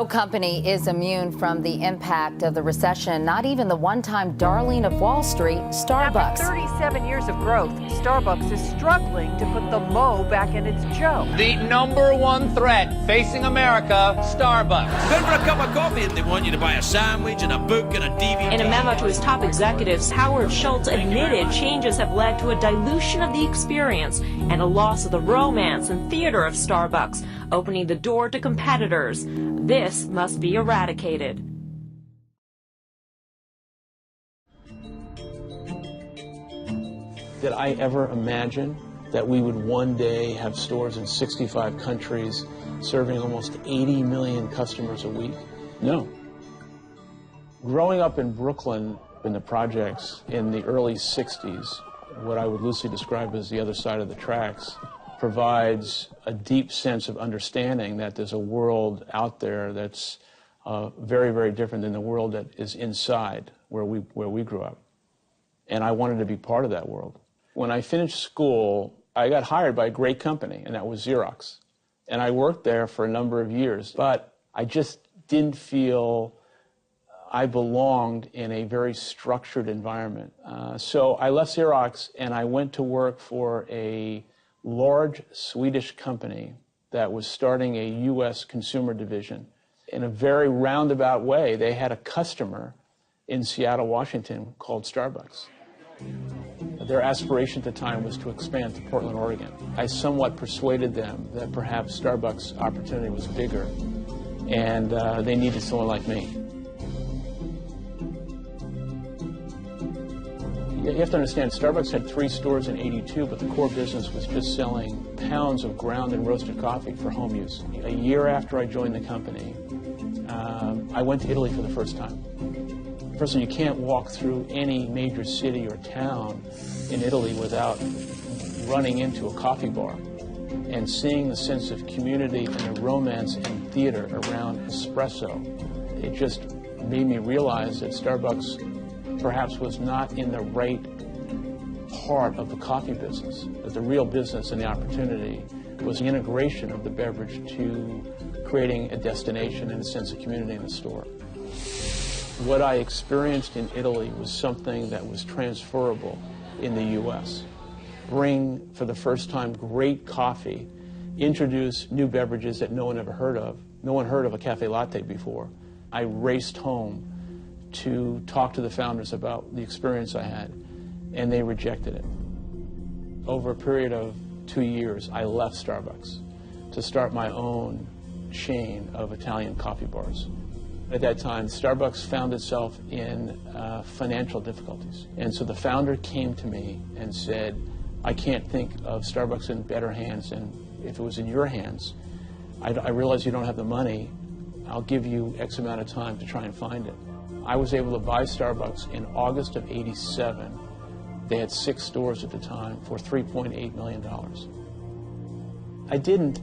company is immune from the impact of the recession, not even the one-time darling of Wall Street, Starbucks. After 37 years of growth, Starbucks is struggling to put the mo back in its Joe. The number one threat facing America, Starbucks. Going for a cup of coffee and they want you to buy a sandwich and a book and a DVD. In a memo to his top executives, Howard Schultz admitted changes have led to a dilution of the experience and a loss of the romance and theater of Starbucks, opening the door to competitors. This must be eradicated. Did I ever imagine that we would one day have stores in 65 countries serving almost 80 million customers a week? No. Growing up in Brooklyn in the projects in the early 60s, what I would loosely describe as the other side of the tracks, provides a deep sense of understanding that there's a world out there that's very, very different than the world that is inside where we grew up. And I wanted to be part of that world. When I finished school, I got hired by a great company, and that was Xerox. And I worked there for a number of years, but I just didn't feel I belonged in a very structured environment. So I left Xerox and I went to work for a large Swedish company that was starting a U.S. consumer division. In a very roundabout way, they had a customer in Seattle, Washington called Starbucks. Their aspiration at the time was to expand to Portland, Oregon. I somewhat persuaded them that perhaps Starbucks' opportunity was bigger and they needed someone like me. You have to understand, Starbucks had 3 stores in '82, but the core business was just selling pounds of ground and roasted coffee for home use. A year after I joined the company, I went to Italy for the first time. First of all, you can't walk through any major city or town in Italy without running into a coffee bar and seeing the sense of community and the romance and theater around espresso. It just made me realize that Starbucks perhaps was not in the right part of the coffee business, that the real business and the opportunity was the integration of the beverage to creating a destination and a sense of community in the store. What I experienced in Italy was something that was transferable in the U.S. Bring, for the first time, great coffee, introduce new beverages that no one ever heard of. No one heard of a cafe latte before. I raced home to talk to the founders about the experience I had, and they rejected it. Over a period of 2 years, I left Starbucks to start my own chain of Italian coffee bars. At that time, Starbucks found itself in financial difficulties, and so the founder came to me and said, I can't think of Starbucks in better hands than if it was in your hands. I realize you don't have the money. I'll give you X amount of time to try and find it. I was able to buy Starbucks in August of '87. They had 6 stores at the time for $3.8 million. I didn't,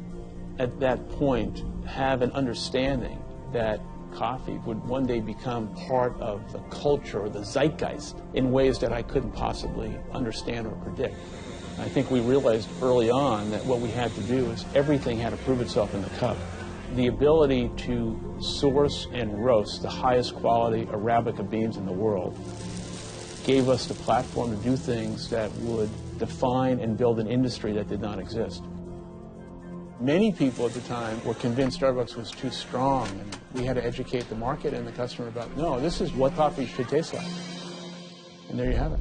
at that point, have an understanding that coffee would one day become part of the culture or the zeitgeist in ways that I couldn't possibly understand or predict. I think we realized early on that what we had to do is everything had to prove itself in the cup. The ability to source and roast the highest quality Arabica beans in the world gave us the platform to do things that would define and build an industry that did not exist. Many people at the time were convinced Starbucks was too strong, and we had to educate the market and the customer about, no, this is what coffee should taste like. And there you have it.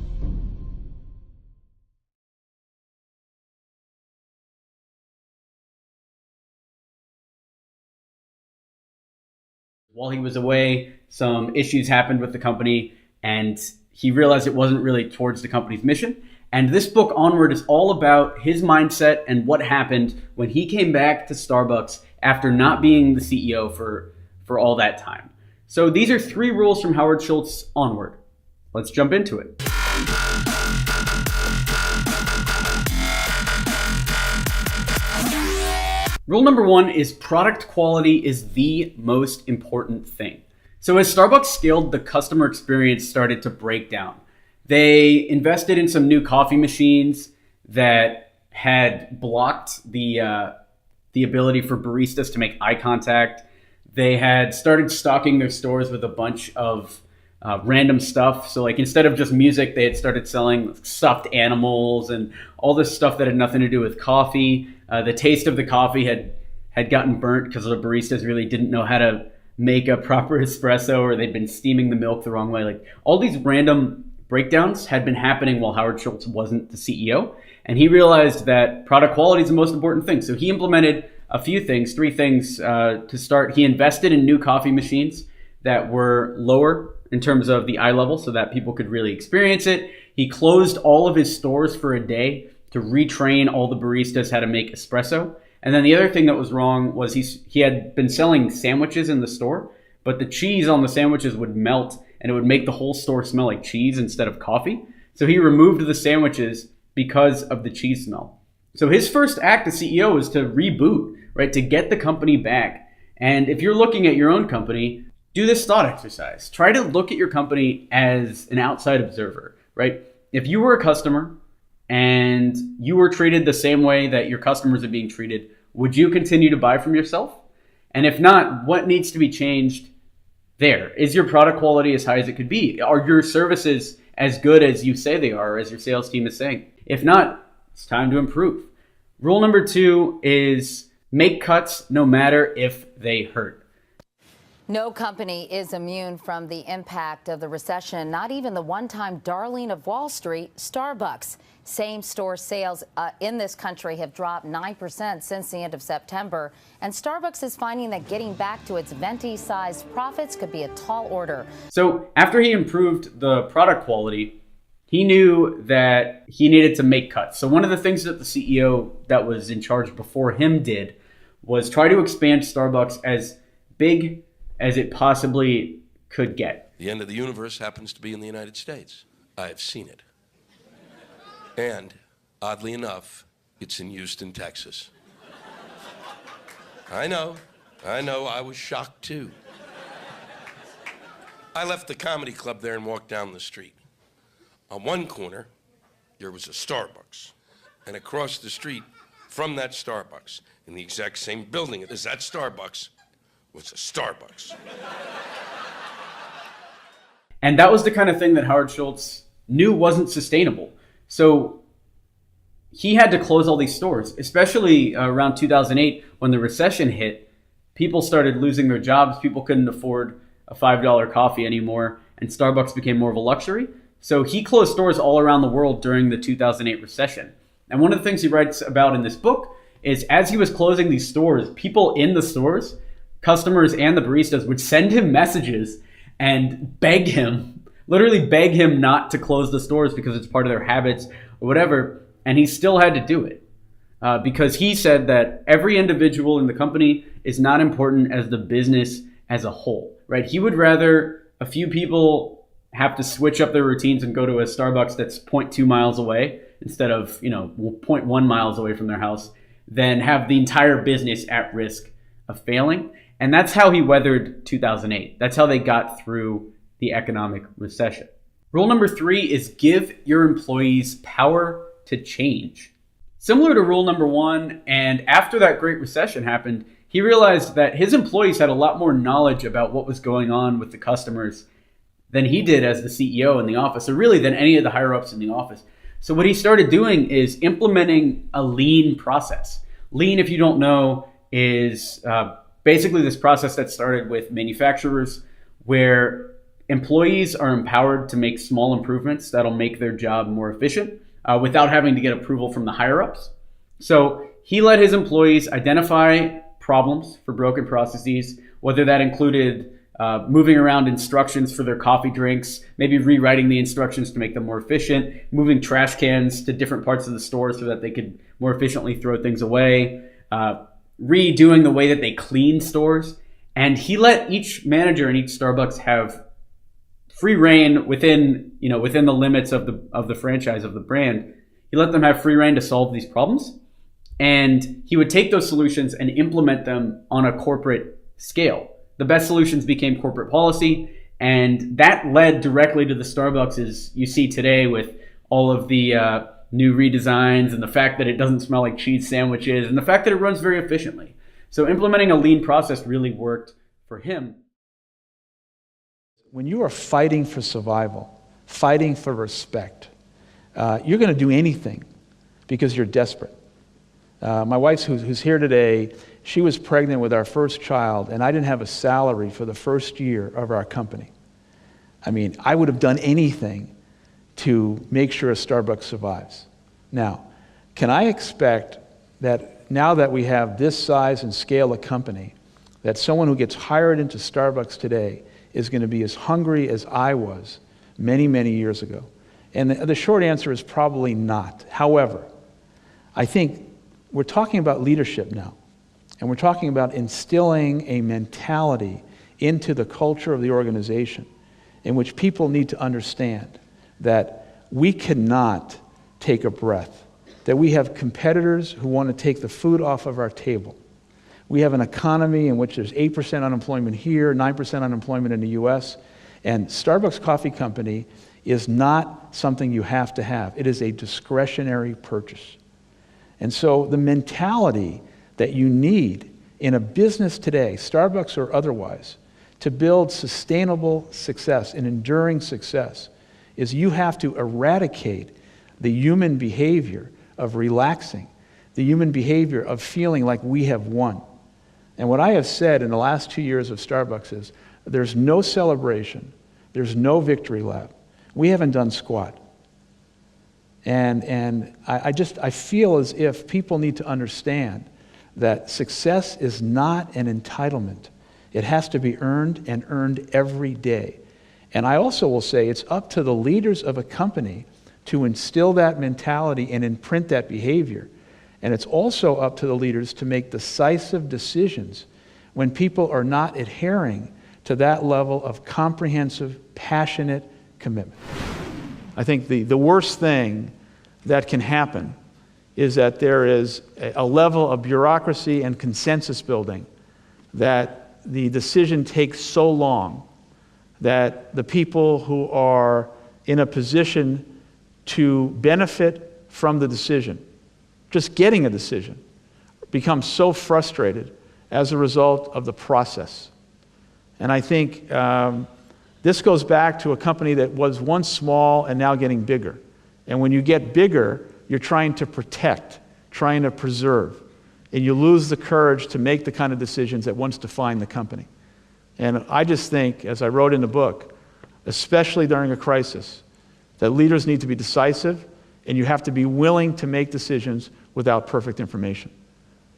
While he was away, some issues happened with the company, and he realized it wasn't really towards the company's mission. And this book, Onward, is all about his mindset and what happened when he came back to Starbucks after not being the CEO for all that time. So these are 3 rules from Howard Schultz, Onward. Let's jump into it. Rule number 1 is product quality is the most important thing. So as Starbucks scaled, the customer experience started to break down. They invested in some new coffee machines that had blocked the ability for baristas to make eye contact. They had started stocking their stores with a bunch of random stuff. So like instead of just music, they had started selling stuffed animals and all this stuff that had nothing to do with coffee. The taste of the coffee had gotten burnt because the baristas really didn't know how to make a proper espresso, or they'd been steaming the milk the wrong way. Like all these random breakdowns had been happening while Howard Schultz wasn't the CEO. And he realized that product quality is the most important thing. So he implemented a few things, three things to start. He invested in new coffee machines that were lower in terms of the eye level so that people could really experience it. He closed all of his stores for a day to retrain all the baristas how to make espresso. And then the other thing that was wrong was he had been selling sandwiches in the store, but the cheese on the sandwiches would melt and it would make the whole store smell like cheese instead of coffee. So he removed the sandwiches because of the cheese smell. So his first act as CEO was to reboot, right, to get the company back. And if you're looking at your own company, do this thought exercise. Try to look at your company as an outside observer, right? If you were a customer and you were treated the same way that your customers are being treated, would you continue to buy from yourself? And if not, what needs to be changed there? Is your product quality as high as it could be? Are your services as good as you say they are, as your sales team is saying? If not, it's time to improve. Rule number 2 is make cuts no matter if they hurt. No company is immune from the impact of the recession, not even the one-time darling of Wall Street, Starbucks. Same-store sales in this country have dropped 9% since the end of September, and Starbucks is finding that getting back to its venti-sized profits could be a tall order. So after he improved the product quality, he knew that he needed to make cuts. So one of the things that the CEO that was in charge before him did was try to expand Starbucks as big as it possibly could get. The end of the universe happens to be in the United States. I have seen it. And, oddly enough, it's in Houston, Texas. I know, I was shocked too. I left the comedy club there and walked down the street. On one corner, there was a Starbucks. And across the street from that Starbucks, in the exact same building as that Starbucks, was a Starbucks. And that was the kind of thing that Howard Schultz knew wasn't sustainable. So he had to close all these stores, especially around 2008 when the recession hit. People started losing their jobs. People couldn't afford a $5 coffee anymore, and Starbucks became more of a luxury. So he closed stores all around the world during the 2008 recession. And one of the things he writes about in this book is as he was closing these stores, people in the stores, customers and the baristas, would send him messages and beg him, literally beg him not to close the stores because it's part of their habits or whatever. And he still had to do it because he said that every individual in the company is not important as the business as a whole, right? He would rather a few people have to switch up their routines and go to a Starbucks that's 0.2 miles away instead of, 0.1 miles away from their house than have the entire business at risk of failing. And that's how he weathered 2008. That's how they got through the economic recession. Rule number 3 is give your employees power to change. Similar to rule number 1, and after that Great Recession happened, he realized that his employees had a lot more knowledge about what was going on with the customers than he did as the CEO in the office, or really than any of the higher-ups in the office. So what he started doing is implementing a lean process. Lean, if you don't know, is basically this process that started with manufacturers where employees are empowered to make small improvements that'll make their job more efficient without having to get approval from the higher-ups. So he let his employees identify problems for broken processes, whether that included moving around instructions for their coffee drinks, maybe rewriting the instructions to make them more efficient, moving trash cans to different parts of the store so that they could more efficiently throw things away, redoing the way that they clean stores. And he let each manager in each Starbucks have free reign within the limits of the franchise of the brand. He let them have free reign to solve these problems. And he would take those solutions and implement them on a corporate scale. The best solutions became corporate policy, and that led directly to the Starbucks you see today with all of the new redesigns and the fact that it doesn't smell like cheese sandwiches and the fact that it runs very efficiently. So implementing a lean process really worked for him, when you are fighting for survival, fighting for respect, you're going to do anything because you're desperate. My wife, who's here today, she was pregnant with our first child, and I didn't have a salary for the first year of our company. I mean, I would have done anything to make sure Starbucks survives. Now, can I expect that now that we have this size and scale of company, that someone who gets hired into Starbucks today is going to be as hungry as I was many, many years ago? And the short answer is probably not. However, I think we're talking about leadership now, and we're talking about instilling a mentality into the culture of the organization in which people need to understand that we cannot take a breath, that we have competitors who want to take the food off of our table. We have an economy in which there's 8% unemployment here, 9% unemployment in the US, and Starbucks Coffee Company is not something you have to have. It is a discretionary purchase. And so the mentality that you need in a business today, Starbucks or otherwise, to build sustainable success and enduring success is you have to eradicate the human behavior of relaxing, the human behavior of feeling like we have won. And what I have said in the last 2 years of Starbucks is there's no celebration, there's no victory lap. We haven't done squat. And I feel as if people need to understand that success is not an entitlement. It has to be earned and earned every day. And I also will say it's up to the leaders of a company to instill that mentality and imprint that behavior. And it's also up to the leaders to make decisive decisions when people are not adhering to that level of comprehensive, passionate commitment. I think the worst thing that can happen is that there is a level of bureaucracy and consensus building that the decision takes so long that the people who are in a position to benefit from the decision, just getting a decision, become so frustrated as a result of the process. And I think this goes back to a company that was once small and now getting bigger. And when you get bigger, you're trying to protect, trying to preserve, and you lose the courage to make the kind of decisions that once defined the company. And I just think, as I wrote in the book, especially during a crisis, that leaders need to be decisive, and you have to be willing to make decisions without perfect information.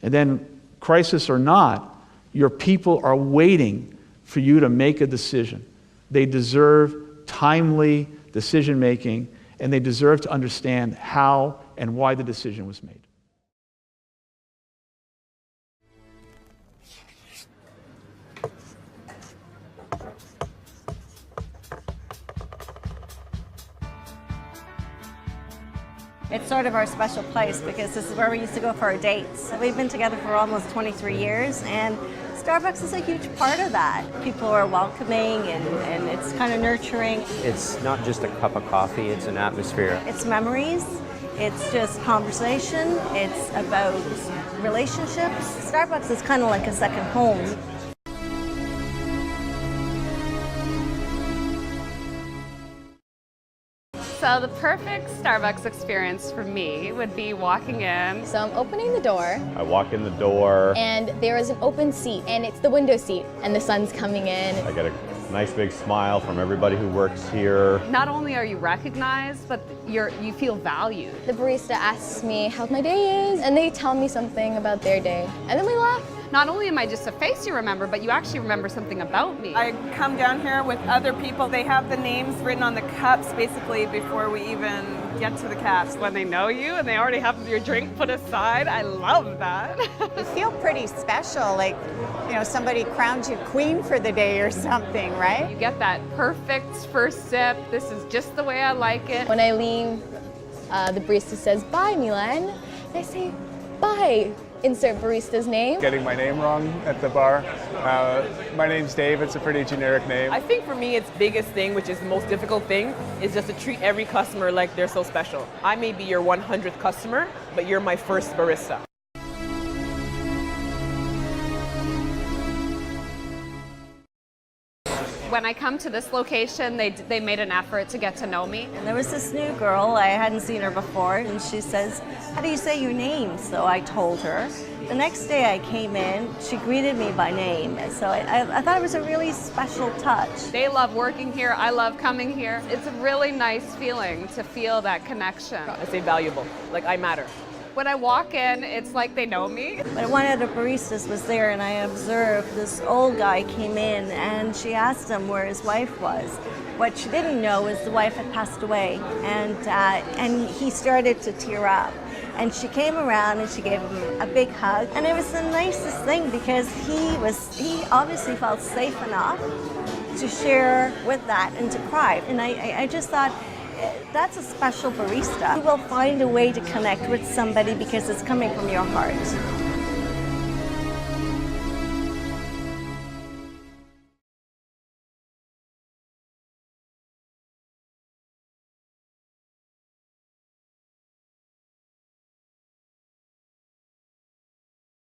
And then, crisis or not, your people are waiting for you to make a decision. They deserve timely decision making, and they deserve to understand how and why the decision was made. It's sort of our special place because this is where we used to go for our dates. We've been together for almost 23 years, and Starbucks is a huge part of that. People are welcoming and it's kind of nurturing. It's not just a cup of coffee, it's an atmosphere. It's memories, it's just conversation, it's about relationships. Starbucks is kind of like a second home. So the perfect Starbucks experience for me would be walking in. So I'm opening the door. I walk in the door. And there is an open seat, and it's the window seat, and the sun's coming in. I get a nice big smile from everybody who works here. Not only are you recognized, but you feel valued. The barista asks me how my day is, and they tell me something about their day, and then we laugh. Not only am I just a face you remember, but you actually remember something about me. I come down here with other people. They have the names written on the cups basically before we even get to the caps. When they know you and they already have your drink put aside, I love that. You feel pretty special, like, you know, somebody crowned you queen for the day or something, right? You get that perfect first sip. This is just the way I like it. When I leave, the barista says, "Bye, Milan." And I say, "Bye." Insert barista's name. Getting my name wrong at the bar. My name's Dave, it's a pretty generic name. I think for me, its biggest thing, which is the most difficult thing, is just to treat every customer like they're so special. I may be your 100th customer, but you're my first barista. When I come to this location, they made an effort to get to know me. And there was this new girl, I hadn't seen her before, and she says, "How do you say your name?" So I told her. The next day I came in, she greeted me by name, and so I thought it was a really special touch. They love working here, I love coming here. It's a really nice feeling to feel that connection. I say valuable, like I matter. When I walk in, it's like they know me. But one of the baristas was there, and I observed this old guy came in, and she asked him where his wife was. What she didn't know was the wife had passed away, and he started to tear up. And she came around and she gave him a big hug, and it was the nicest thing because he obviously felt safe enough to share with that and to cry. And I just thought, that's a special barista. You will find a way to connect with somebody because it's coming from your heart.